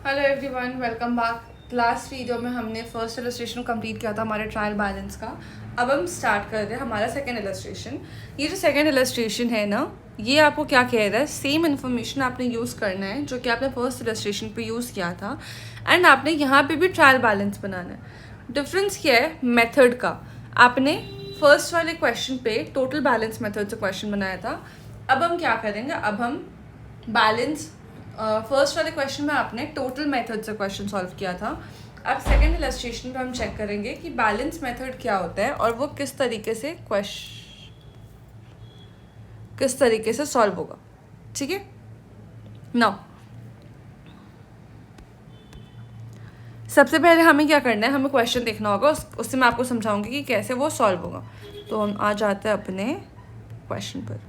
Hello everyone, welcome back. Last video में हमने first illustration complete किया था हमारे ट्रायल बैलेंस का। अब हम स्टार्ट कर रहे हैं हमारा सेकंड इलस्ट्रेशन। ये जो सेकंड इलस्ट्रेशन है ना, ये आपको क्या कह रहा है, सेम इन्फॉर्मेशन आपने यूज़ करना है जो कि आपने फर्स्ट इलस्ट्रेशन पे यूज़ किया था, एंड आपने यहाँ पे भी ट्रायल बैलेंस बनाना है। डिफरेंस क्या है मेथड का। आपने फर्स्ट वाले क्वेश्चन पे टोटल बैलेंस मेथड से क्वेश्चन बनाया था। अब हम क्या करेंगे, अब हम बैलेंस फर्स्ट वाले क्वेश्चन में आपने टोटल मेथड से क्वेश्चन सॉल्व किया था। अब सेकंड इलस्ट्रेशन पे हम चेक करेंगे कि बैलेंस मेथड क्या होता है और वो किस तरीके से सॉल्व होगा। ठीक है, नाउ सबसे पहले हमें क्या करना है, हमें क्वेश्चन देखना होगा, उससे मैं आपको समझाऊंगी कि कैसे वो सॉल्व होगा। तो हम आ जाते हैं अपने क्वेश्चन पर।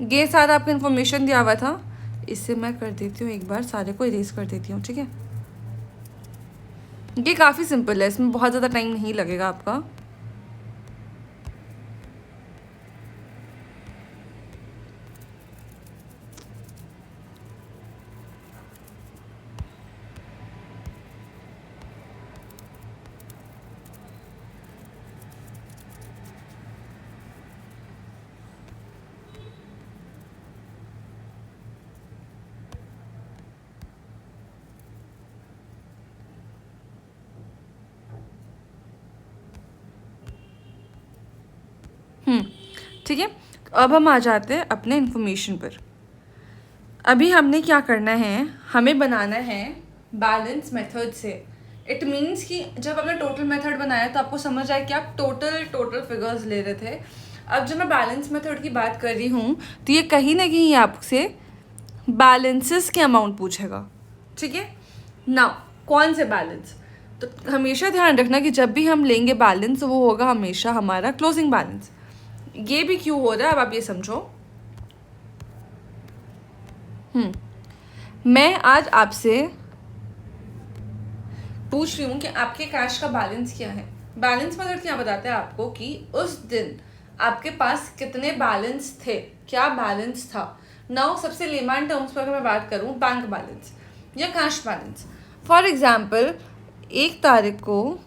ये सारा आपको इन्फॉर्मेशन दिया हुआ था, इससे मैं कर देती हूँ एक बार, सारे को इरेज कर देती हूँ। ठीक है, ये काफ़ी सिंपल है, इसमें बहुत ज़्यादा टाइम नहीं लगेगा आपका। ठीक है, अब हम आ जाते हैं अपने इन्फॉर्मेशन पर। अभी हमने क्या करना है, हमें बनाना है बैलेंस मेथड से। इट मीन्स कि जब हमने टोटल मेथड बनाया तो आपको समझ आया कि आप टोटल फिगर्स ले रहे थे। अब जब मैं बैलेंस मेथड की बात कर रही हूँ तो ये कहीं ना कहीं आपसे बैलेंसेस के अमाउंट पूछेगा। ठीक है, नाउ कौन से बैलेंस, तो हमेशा ध्यान रखना कि जब भी हम लेंगे बैलेंस वो होगा हमेशा हमारा क्लोजिंग बैलेंस। ये भी क्यों हो रहा है अब आप ये समझो। मैं आज आपसे पूछ रही हूँ कि आपके कैश का बैलेंस क्या है। बैलेंस मतलब क्या बताता है आपको कि उस दिन आपके पास कितने बैलेंस थे, क्या बैलेंस था। नाउ सबसे लेमैन टर्म्स पर अगर मैं बात करूँ, बैंक बैलेंस या कैश बैलेंस। फॉर एग्जाम्पल 1 तारीख को,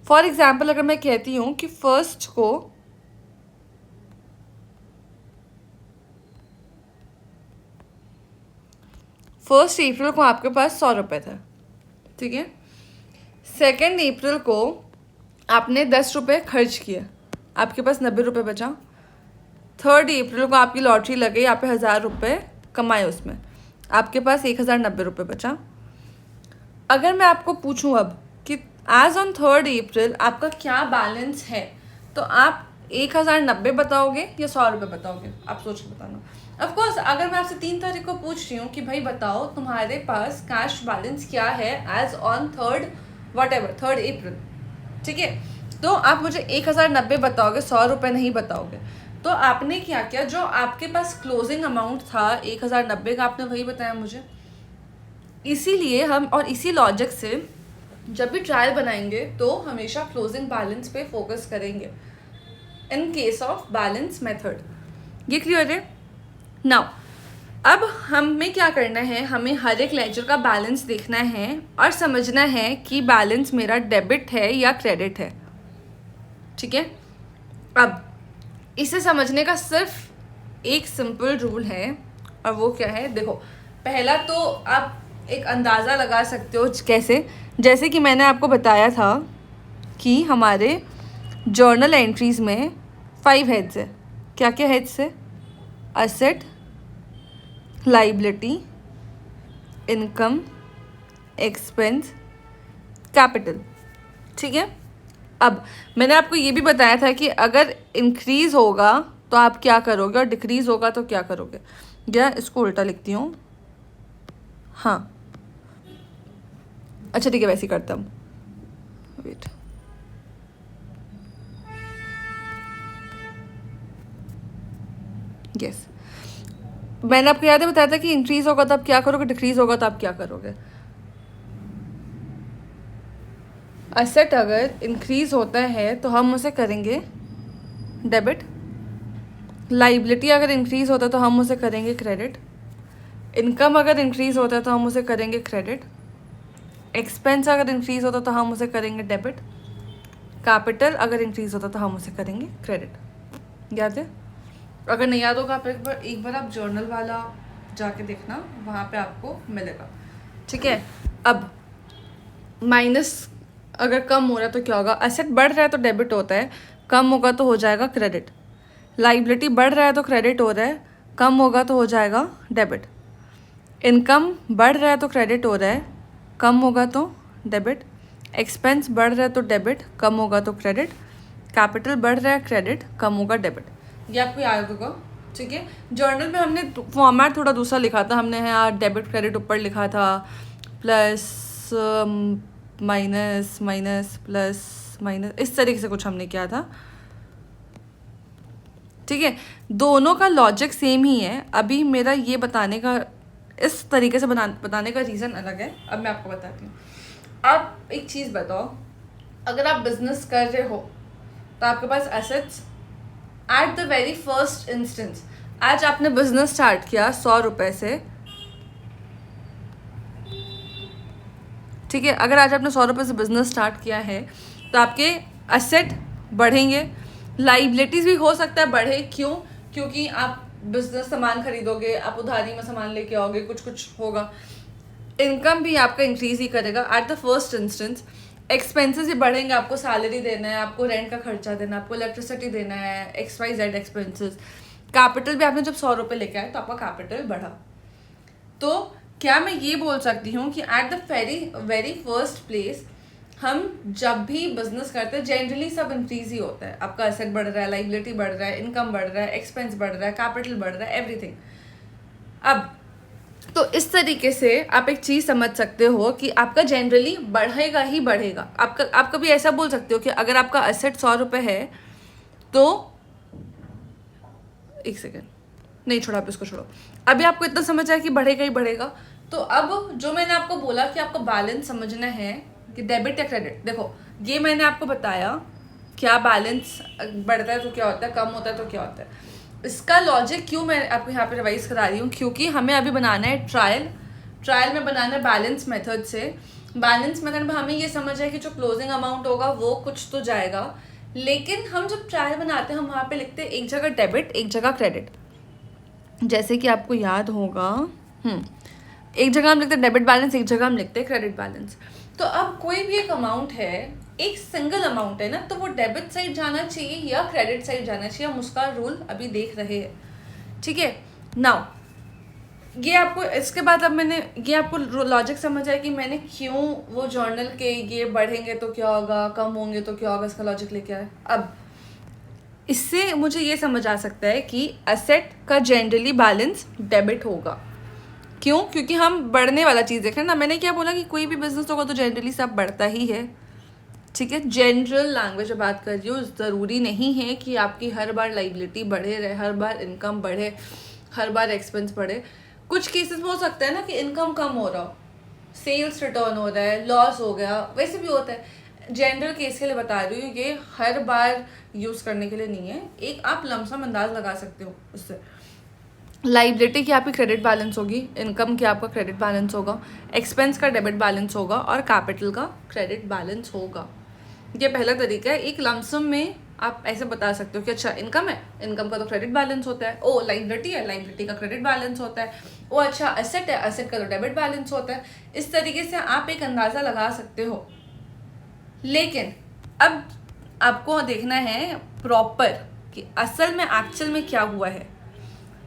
फॉर एग्जाम्पल अगर मैं कहती हूँ कि फर्स्ट अप्रैल को आपके पास 100 रुपये थे। ठीक है, 2 अप्रैल को आपने 10 रुपये खर्च किए, आपके पास 90 रुपये बचा। 3 अप्रैल को आपकी लॉटरी लग गई, आप 1000 रुपये कमाए, उसमें आपके पास 1090 रुपये बचा। अगर मैं आपको पूछूं अब कि एज ऑन 3 अप्रैल आपका क्या बैलेंस है, तो आप 1090 बताओगे या 100 रुपये बताओगे, आप सोच के बताना। ऑफकोर्स अगर मैं आपसे 3 तारीख को पूछ रही हूँ कि भाई बताओ तुम्हारे पास कैश बैलेंस क्या है एज ऑन 3 अप्रैल, ठीक है, तो आप मुझे 1090 बताओगे, 100 रुपये नहीं बताओगे। तो आपने क्या किया, जो आपके पास क्लोजिंग अमाउंट था 1090 का, आपने वही बताया मुझे। इसीलिए हम, और इसी लॉजिक से जब भी ट्रायल बनाएंगे तो हमेशा क्लोजिंग बैलेंस पे फोकस करेंगे in case of balance method. ये क्लियर है। नाउ अब हमें क्या करना है, हमें हर एक लेजर का बैलेंस देखना है और समझना है कि बैलेंस मेरा डेबिट है या क्रेडिट है। ठीक है, अब इसे समझने का सिर्फ एक सिंपल रूल है, और वो क्या है, देखो पहला तो आप एक अंदाज़ा लगा सकते हो। कैसे, जैसे कि मैंने आपको बताया था कि हमारे जर्नल एंट्रीज़ में 5 हेड्स है। क्या क्या हेड्स है, asset, liability, income, expense, capital. ठीक है, अब मैंने आपको ये भी बताया था कि अगर इंक्रीज़ होगा तो आप क्या करोगे और डिक्रीज़ होगा तो क्या करोगे। या इसको उल्टा लिखती हूँ, हाँ अच्छा ठीक है, वैसे ही करता हूँ, वेट। यस, मैंने आपको याद है बताया था कि इंक्रीज़ होगा तो आप क्या करोगे, डिक्रीज़ होगा तो आप क्या करोगे। असेट अगर इंक्रीज़ होता है तो हम उसे करेंगे डेबिट, लाइबिलिटी अगर इंक्रीज़ होता है तो हम उसे करेंगे क्रेडिट, इनकम अगर इंक्रीज़ होता है तो हम उसे करेंगे क्रेडिट, एक्सपेंस अगर इंक्रीज़ होता तो हम उसे करेंगे डेबिट, कैपिटल अगर इंक्रीज़ होता तो हम उसे करेंगे क्रेडिट। याद है? अगर नहीं याद होगा आप एक बार आप जर्नल वाला जाके देखना, वहाँ पे आपको मिलेगा। ठीक है, अब माइनस अगर कम हो रहा है तो क्या होगा? एसेट बढ़ रहा है तो डेबिट होता है, कम होगा तो हो जाएगा क्रेडिट। लाइबिलिटी बढ़ रहा है तो क्रेडिट हो रहा है, कम होगा तो हो जाएगा डेबिट। इनकम बढ़ रहा है तो क्रेडिट हो रहा है, कम होगा तो डेबिट। एक्सपेंस बढ़ रहा है तो डेबिट, कम होगा तो क्रेडिट। कैपिटल बढ़ रहा है, क्रेडिट, कम होगा डेबिट। ये आपको याद होगा। ठीक है, जर्नल में हमने फॉर्मेट थोड़ा दूसरा लिखा था, हमने यहाँ डेबिट क्रेडिट ऊपर लिखा था, plus minus minus plus minus, इस तरीके से कुछ हमने किया था। ठीक है, दोनों का लॉजिक सेम ही है। अभी मेरा ये बताने का, इस तरीके से बताने का रीज़न अलग है। अब मैं आपको बताती हूँ। आप एक चीज़ बताओ, अगर आप बिजनेस कर रहे हो तो आपके पास assets at the very first instance, आज आपने बिजनेस स्टार्ट किया 100 रुपये से। ठीक है, अगर आज आपने 100 रुपये से बिजनेस स्टार्ट किया है तो आपके एसेट बढ़ेंगे, लाइबिलिटीज़ भी हो सकता है बढ़े। क्यों? क्योंकि आप बिजनेस सामान खरीदोगे, आप उधारी में सामान लेके आओगे, कुछ कुछ होगा। इनकम भी आपका इंक्रीज ही करेगा at the first instance. Expenses भी बढ़ेंगे, आपको सैलरी देना है, आपको रेंट का खर्चा देना है, आपको इलेक्ट्रिसिटी देना है, XYZ एक्सपेंसेस। कैपिटल भी आपने जब 100 रुपये लेके आए तो आपका कैपिटल बढ़ा। तो क्या मैं ये बोल सकती हूँ कि eight the very first place हम जब भी बिजनेस करते हैं जनरली सब इंक्रीज ही होता है। आपका एसेट बढ़ रहा है, लाइबिलिटी बढ़ रहा है, इनकम बढ़ रहा है, एक्सपेंस बढ़ रहा है, कैपिटल बढ़ रहा है, एवरीथिंग। अब तो इस तरीके से आप एक चीज़ समझ सकते हो कि आपका जनरली बढ़ेगा ही बढ़ेगा। आप कभी ऐसा बोल सकते हो कि अगर आपका एसेट 100 रुपये है तो, एक सेकेंड, नहीं छोड़ा, आप इसको छोड़ो। अभी आपको इतना समझ आया कि बढ़ेगा ही बढ़ेगा। तो अब जो मैंने आपको बोला कि आपको बैलेंस समझना है कि डेबिट या क्रेडिट, देखो ये मैंने आपको बताया क्या बैलेंस बढ़ता है तो क्या होता है, कम होता है तो क्या होता है। इसका लॉजिक क्यों मैं आपको यहाँ पे रिवाइज करा रही हूँ, क्योंकि हमें अभी बनाना है ट्रायल में बनाना है बैलेंस मेथड से। बैलेंस मेथड में हमें ये समझ है कि जो क्लोजिंग अमाउंट होगा वो कुछ तो जाएगा, लेकिन हम जब ट्रायल बनाते हैं हम वहाँ पे लिखते हैं एक जगह डेबिट एक जगह क्रेडिट। जैसे कि आपको याद होगा, एक जगह हम लिखते हैं डेबिट बैलेंस, एक जगह हम लिखते हैं क्रेडिट बैलेंस। तो अब कोई भी एक अमाउंट है, एक सिंगल अमाउंट है ना, तो वो डेबिट साइड जाना चाहिए या क्रेडिट साइड जाना चाहिए, हम उसका रूल अभी देख रहे हैं। ठीक है, नाउ ये आपको, इसके बाद अब मैंने ये आपको लॉजिक समझ आया कि मैंने क्यों वो जर्नल के ये बढ़ेंगे तो क्या होगा, कम होंगे तो क्या होगा, इसका लॉजिक लेके आए। अब इससे मुझे ये समझ आ सकता है कि एसेट का जनरली बैलेंस डेबिट होगा। क्यों? क्योंकि हम बढ़ने वाला चीज़ देख रहे हैं ना। मैंने क्या बोला कि कोई भी बिजनेस होगा तो जनरली सब बढ़ता ही है। ठीक है, जनरल लैंग्वेज में बात कर रही हूँ। ज़रूरी नहीं है कि आपकी हर बार लाइबिलिटी बढ़े रहे, हर बार इनकम बढ़े, हर बार एक्सपेंस बढ़े। कुछ केसेस में हो सकता है ना कि इनकम कम हो रहा हो, सेल्स रिटर्न हो रहा है, लॉस हो गया, वैसे भी होता है। जनरल केस के लिए बता रही हूँ, ये हर बार यूज़ करने के लिए नहीं है। एक आप लमसम अंदाज लगा सकते हो उससे। लाइबिलिटी की आपकी क्रेडिट बैलेंस होगी, इनकम की आपका क्रेडिट बैलेंस होगा, एक्सपेंस का डेबिट बैलेंस होगा और कैपिटल का क्रेडिट बैलेंस होगा। ये पहला तरीका है। एक लमसम में आप ऐसे बता सकते हो कि अच्छा इनकम है, इनकम का तो क्रेडिट बैलेंस होता है। ओ लाइबिलिटी है, लाइबिलिटी का क्रेडिट बैलेंस होता है। ओ अच्छा एसेट है, एसेट का तो डेबिट बैलेंस होता है। इस तरीके से आप एक अंदाज़ा लगा सकते हो। लेकिन अब आपको देखना है प्रॉपर कि असल में एक्चुअल में क्या हुआ है।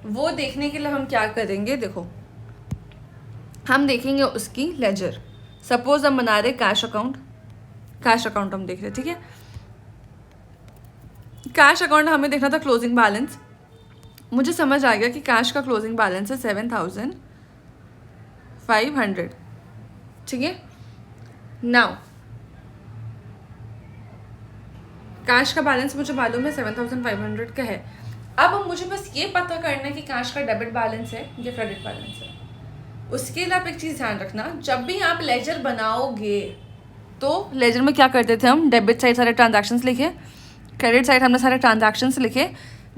वो देखने के लिए हम क्या करेंगे, देखो हम देखेंगे उसकी लेजर। सपोज हम बना रहे कैश अकाउंट हम देख रहे, ठीक है। कैश अकाउंट हमें देखना था क्लोजिंग बैलेंस। मुझे समझ आ गया कि कैश का क्लोजिंग बैलेंस है 7,500, ठीक है। नाउ कैश का बैलेंस मुझे मालूम है 7,500 का है। अब मुझे बस ये पता करना है कि कैश का डेबिट बैलेंस है या क्रेडिट बैलेंस है। उसके लिए आप एक चीज़ ध्यान रखना, जब भी आप लेजर बनाओगे तो लेजर में क्या करते थे हम, डेबिट साइड सारे ट्रांजैक्शंस लिखे, क्रेडिट साइड हमने सारे ट्रांजैक्शंस लिखे।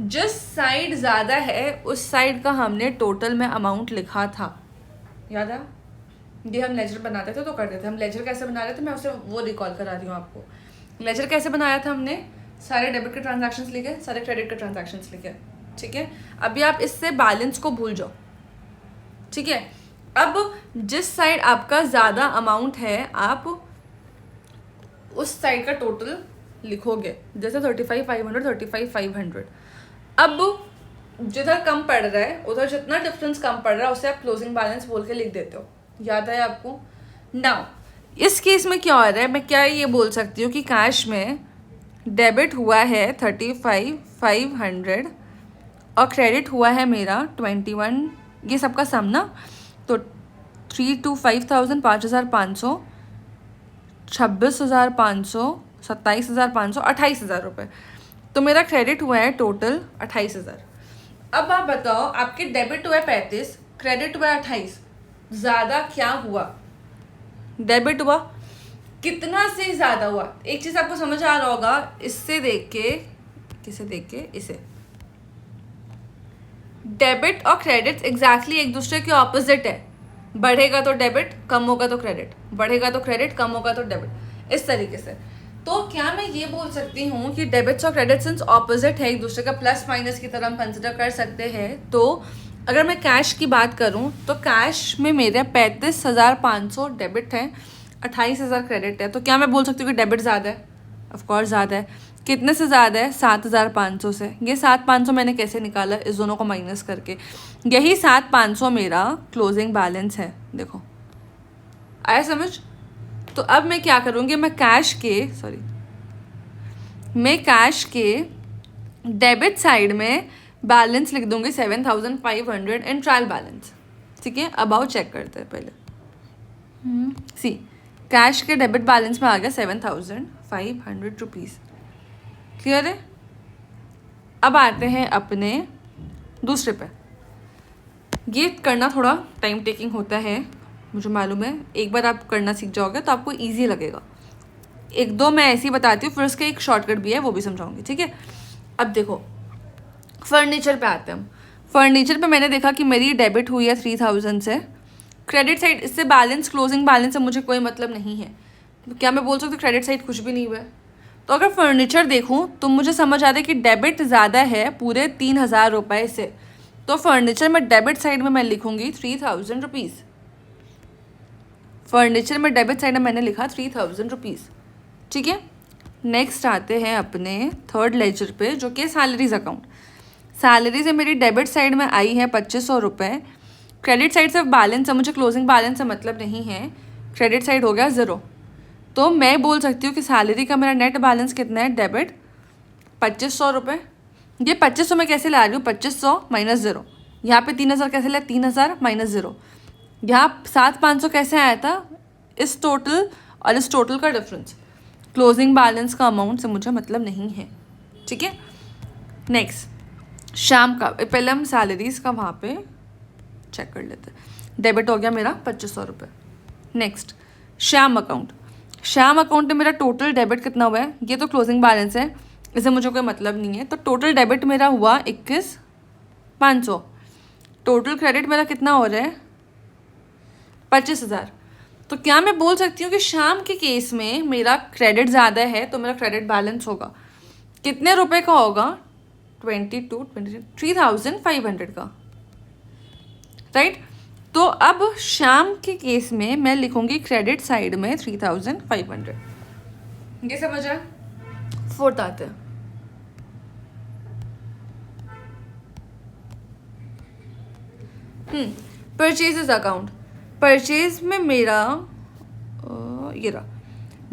जिस साइड ज़्यादा है उस साइड का हमने टोटल में अमाउंट लिखा था। याद है? ये हम लेजर बनाते थे तो करते थे। हम लेजर कैसे बना रहे थे, मैं उसे वो रिकॉल करा रही हूँ आपको। लेजर कैसे बनाया था हमने, सारे डेबिट के ट्रांजैक्शंस लिखे, सारे क्रेडिट के ट्रांजैक्शंस लिखे, ठीक है। अभी आप इससे बैलेंस को भूल जाओ, ठीक है। अब जिस साइड आपका ज़्यादा अमाउंट है आप उस साइड का टोटल लिखोगे, जैसे 35,500 35,500। अब जिधर कम पड़ रहा है उधर जितना डिफरेंस कम पड़ रहा है उसे आप क्लोजिंग बैलेंस बोल के लिख देते हो। याद है आपको? नाउ इस केस में क्या हो रहा है, मैं क्या ये बोल सकती हूँ कि कैश में डेबिट हुआ है 35,500 और क्रेडिट हुआ है मेरा 21, ये सबका सम ना, तो 3,500 5,500 26,500 27,500 28,000 रुपये। तो मेरा क्रेडिट हुआ है टोटल 28,000। अब आप बताओ, आपके डेबिट हुआ है 35, क्रेडिट हुआ है 28, ज़्यादा क्या हुआ? डेबिट हुआ। कितना से ज़्यादा हुआ? एक चीज़ आपको समझ आ रहा होगा, इससे देख के, किसे देख के, इसे, डेबिट और क्रेडिट एग्जैक्टली एक दूसरे के ऑपोजिट है। बढ़ेगा तो डेबिट, कम होगा तो क्रेडिट, बढ़ेगा तो क्रेडिट, कम होगा तो डेबिट, इस तरीके से। तो क्या मैं ये बोल सकती हूँ कि डेबिट्स और क्रेडिट सिंस ऑपोजिट है एक दूसरे का, प्लस माइनस की तरह हम कंसिडर कर सकते हैं। तो अगर मैं कैश की बात करूँ तो कैश में मेरे 35,500 डेबिट है, 28,000 क्रेडिट है। तो क्या मैं बोल सकती हूँ कि डेबिट ज़्यादा है? ऑफकोर्स ज़्यादा है। कितने से ज़्यादा है? 7,500 से। ये 7,500 मैंने कैसे निकाला? इस दोनों को माइनस करके। यही 7,500 मेरा क्लोजिंग बैलेंस है। देखो, आया समझ? तो अब मैं क्या करूँगी, मैं कैश के डेबिट साइड में बैलेंस लिख दूंगी 7,500 इन ट्रायल बैलेंस, ठीक है। अब आओ चेक करते हैं पहले। सी, कैश के डेबिट बैलेंस में आ गया 7,500 रुपीज़। क्लियर है? अब आते हैं अपने दूसरे पे। ये करना थोड़ा टाइम टेकिंग होता है, मुझे मालूम है। एक बार आप करना सीख जाओगे तो आपको ईजी लगेगा। एक दो मैं ऐसे ही बताती हूँ, फिर उसका एक शॉर्टकट भी है, वो भी समझाऊंगी, ठीक है। अब देखो, फर्नीचर पे आते हैं हम। फर्नीचर पे मैंने देखा कि मेरी डेबिट हुई है 3,000 से, क्रेडिट साइड, इससे बैलेंस, क्लोजिंग बैलेंस से मुझे कोई मतलब नहीं है। तो क्या मैं बोल सकती हूँ क्रेडिट साइड कुछ भी नहीं हुआ है? तो अगर फर्नीचर देखूँ तो मुझे समझ आता है कि डेबिट ज़्यादा है पूरे 3,000 रुपये से। तो फर्नीचर में डेबिट साइड में मैं लिखूँगी 3,000 रुपीज़। फर्नीचर में डेबिट साइड में मैंने लिखा 3,000 रुपीज़, ठीक है। नेक्स्ट आते हैं अपने थर्ड लेजर पे, जो कि सैलरीज अकाउंट। सैलरी से मेरी डेबिट साइड में आई है 2,500 रुपये। क्रेडिट साइड से बैलेंस है, मुझे क्लोजिंग बैलेंस से मतलब नहीं है। क्रेडिट साइड हो गया 0। तो मैं बोल सकती हूँ कि सैलरी का मेरा नेट बैलेंस कितना है? डेबिट 2,500 रुपये। ये 2,500 मैं कैसे ला रही हूँ? 2,500 माइनस 0। यहाँ पे 3,000 कैसे लाया? 3,000 माइनस 0। यहाँ 7,500 कैसे आया था? इस टोटल और इस टोटल का डिफरेंस। क्लोजिंग बैलेंस का अमाउंट से मुझे मतलब नहीं है, ठीक है। नेक्स्ट, शाम का, पहले हम सैलरीज का वहाँ पे चेक कर लेते हैं। डेबिट हो गया मेरा 2,500 रुपये। Next, Shyam account. Shyam account में मेरा टोटल डेबिट कितना हुआ है? ये तो क्लोजिंग बैलेंस है, इससे मुझे कोई मतलब नहीं है। तो टोटल डेबिट मेरा हुआ 21,500। टोटल क्रेडिट मेरा कितना हो रहा है? 25,000। तो क्या मैं बोल सकती हूँ कि शाम के केस में मेरा क्रेडिट ज़्यादा है, तो मेरा क्रेडिट बैलेंस होगा कितने रुपए का होगा? 3,500 का, राइट। तो अब शाम के केस में मैं लिखूंगी क्रेडिट साइड में 3,500। ये समझ रहा है? फोर्थ आते हैं, परचेजेस अकाउंट। परचेज में मेरा ये रहा,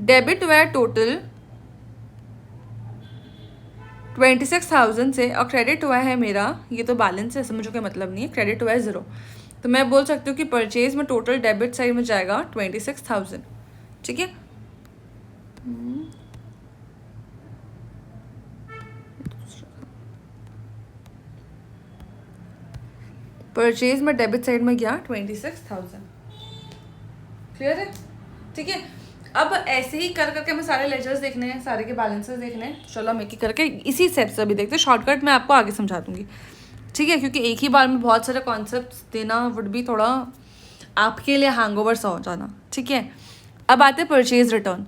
डेबिट हुआ है टोटल 26,000 से और क्रेडिट हुआ है मेरा, ये तो बैलेंस है, इससे मुझे कोई मतलब नहीं है, क्रेडिट हुआ है 0। तो मैं बोल सकती हूँ कि परचेज में टोटल डेबिट साइड में जाएगा 26,000, ठीक है। परचेज में डेबिट साइड में गया 26,000। क्लियर है? ठीक है। अब ऐसे ही कर करके हमें सारे लेजर्स देखने हैं, सारे के बैलेंसेस देखने हैं। चलो हम एक ही करके इसी स्टेप से अभी देखते हैं। शॉर्टकट मैं आपको आगे समझा दूंगी, ठीक है, क्योंकि एक ही बार में बहुत सारे कॉन्सेप्ट्स देना वुड भी थोड़ा आपके लिए हैंगओवर सा हो जाना, ठीक है। अब आते हैं परचेज रिटर्न।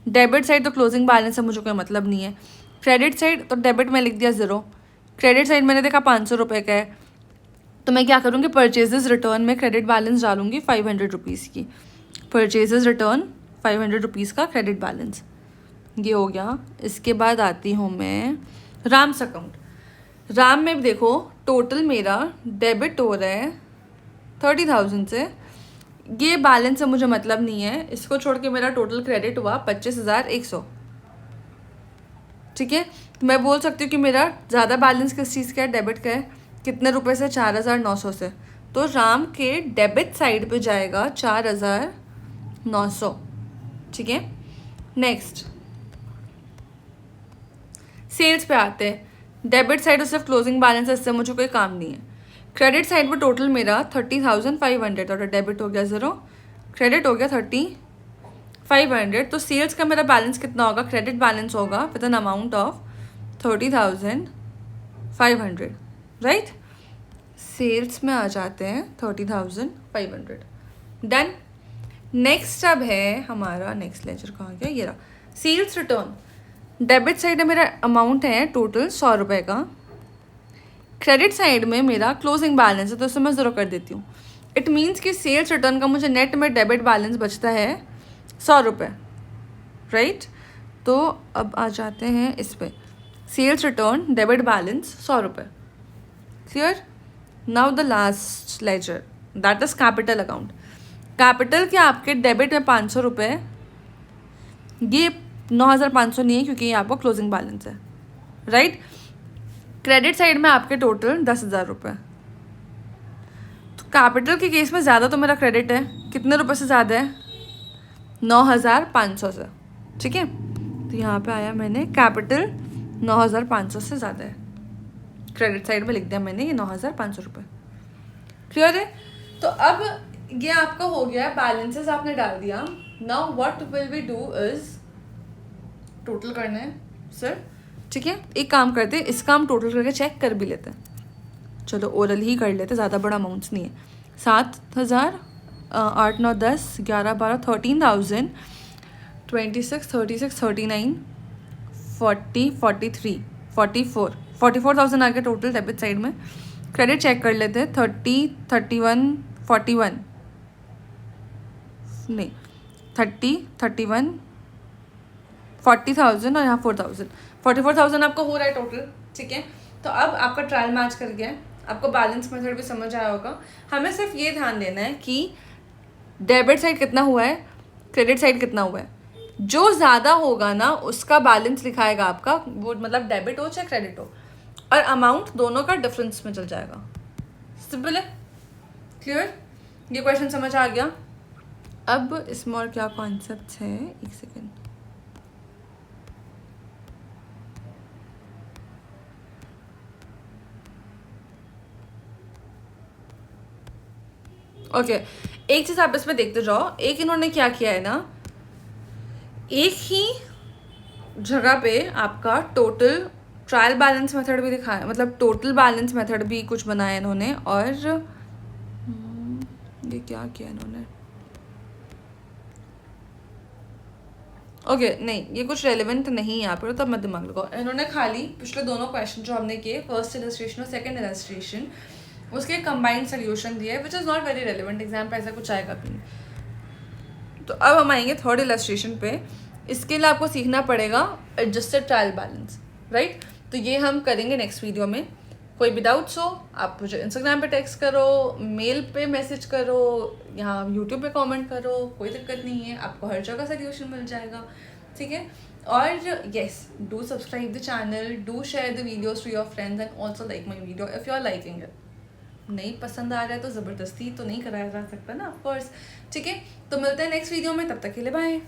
डेबिट साइड तो क्लोजिंग बैलेंस से मुझे कोई मतलब नहीं है। क्रेडिट साइड तो डेबिट में लिख दिया 0, क्रेडिट साइड मैंने देखा 500 रुपये का है, तो मैं क्या करूँगी, परचेजेस रिटर्न में क्रेडिट बैलेंस डालूंगी 500 रुपीज़ की। परचेजेस रिटर्न 500 रुपीज़ का क्रेडिट बैलेंस, ये हो गया। इसके बाद आती हूँ मैं राम्स अकाउंट। राम में देखो टोटल मेरा डेबिट हो रहा है 30,000 से, ये बैलेंस से मुझे मतलब नहीं है, इसको छोड़ के मेरा टोटल क्रेडिट हुआ 25,100, ठीक है। तो मैं बोल सकती हूँ कि मेरा ज़्यादा बैलेंस किस चीज़ का है, डेबिट का है। कितने रुपए से, 4,900 से। तो राम के डेबिट साइड पे जाएगा 4,900, ठीक है। नेक्स्ट सेल्स पे आते हैं। डेबिट साइड और सिर्फ क्लोजिंग बैलेंस है, इससे मुझे कोई काम नहीं है। क्रेडिट साइड पे टोटल मेरा 30,500 और डेबिट हो गया 0, क्रेडिट हो गया 30,500। तो सेल्स का मेरा बैलेंस कितना होगा, क्रेडिट बैलेंस होगा with an amount of 30,500, right. Sales में आ जाते हैं 30,500, डन। नेक्स्ट अब है हमारा नेक्स्ट लेजर कहाँ गया, ये रहा, सेल्स रिटर्न। डेबिट साइड में मेरा अमाउंट है टोटल 100 रुपये का, क्रेडिट साइड में मेरा क्लोजिंग बैलेंस है, तो इसे मैं 0 कर देती हूँ। इट मीन्स कि सेल्स रिटर्न का मुझे नेट में डेबिट बैलेंस बचता है 100 रुपये, राइट। तो अब आ जाते हैं इस पर, सेल्स रिटर्न डेबिट बैलेंस 100 रुपये, clear. Now the last ledger, that is capital account. Capital के आपके डेबिट में 500 रुपये, ये 9,500 नहीं है क्योंकि ये आपका क्लोजिंग बैलेंस है, राइट। क्रेडिट साइड में आपके टोटल 10,000 रुपये। तो कैपिटल के केस में ज़्यादा तो मेरा क्रेडिट है, कितने रुपए से ज़्यादा है, 9,500 से, ठीक है। तो यहाँ पे आया मैंने कैपिटल 9,500 से ज़्यादा है, क्रेडिट साइड में लिख दिया मैंने ये 9,500 रुपये, क्लियर है। तो अब ये आपका हो गया, बैलेंसेस आपने डाल दिया। Now what will we do is total करना है सर, ठीक है। एक काम करते हैं, इसका हम टोटल करके चेक कर भी लेते हैं, चलो ओरल ही कर लेते, ज़्यादा बड़ा अमाउंट्स नहीं है। 7,000, 8, 9, 10, 11, 12, 13,000, 26, 36, 39, 40, 43, 44,000 आ गया टोटल डेबिट साइड में। क्रेडिट चेक कर लेते हैं, 30, 31, 41, नहीं 30, 31, 40,000 और यहाँ 4,000, 44,000 आपको हो रहा है टोटल, ठीक है। तो अब आपका ट्रायल मैच कर गया है, आपको बैलेंस मेथड भी समझ आया होगा। हमें सिर्फ ये ध्यान देना है कि डेबिट साइड कितना हुआ है, क्रेडिट साइड कितना हुआ है। जो ज़्यादा होगा ना उसका बैलेंस लिखाएगा आपका, वो मतलब डेबिट हो चाहे क्रेडिट हो, और अमाउंट दोनों का डिफरेंस में चल जाएगा। सिंपल है, क्लियर, ये क्वेश्चन समझ आ गया। अब इसमें और क्या कॉन्सेप्ट है, एक सेकेंड। ओके, एक चीज़ आप इसमें देखते जाओ। एक इन्होंने क्या किया है ना, एक ही जगह पे आपका टोटल ट्रायल बैलेंस मेथड भी दिखाया, मतलब टोटल बैलेंस मेथड भी कुछ बनाया इन्होंने, और ये क्या किया इन्होंने, ओके नहीं ये कुछ रेलिवेंट नहीं है यहाँ पर, तब मैं दिमाग लगाओ। इन्होंने खाली पिछले दोनों क्वेश्चन जो हमने किए, फर्स्ट इलस्ट्रेशन और सेकंड इलस्ट्रेशन, उसके कंबाइंड सोल्यूशन दिया है, which is not very relevant, exam पे ऐसा कुछ आएगा भी नहीं। तो अब हम आएंगे थर्ड इलस्ट्रेशन पे। इसके लिए आपको सीखना पड़ेगा एडजस्टेड ट्रायल बैलेंस, राइट। तो ये हम करेंगे नेक्स्ट वीडियो में। कोई भी डाउट्स हो आप मुझे इंस्टाग्राम पे टेक्स्ट करो, मेल पे मैसेज करो, यहाँ यूट्यूब पे कमेंट करो, कोई दिक्कत नहीं है, आपको हर जगह सोल्यूशन मिल जाएगा, ठीक है। और yes, do subscribe the channel, do share the videos to your friends and also like my video if you are liking it. नहीं पसंद आ रहा है तो ज़बरदस्ती तो नहीं कराया जा सकता ना, ऑफकोर्स, ठीक है। तो मिलते हैं नेक्स्ट वीडियो में, तब तक के लिए बाय।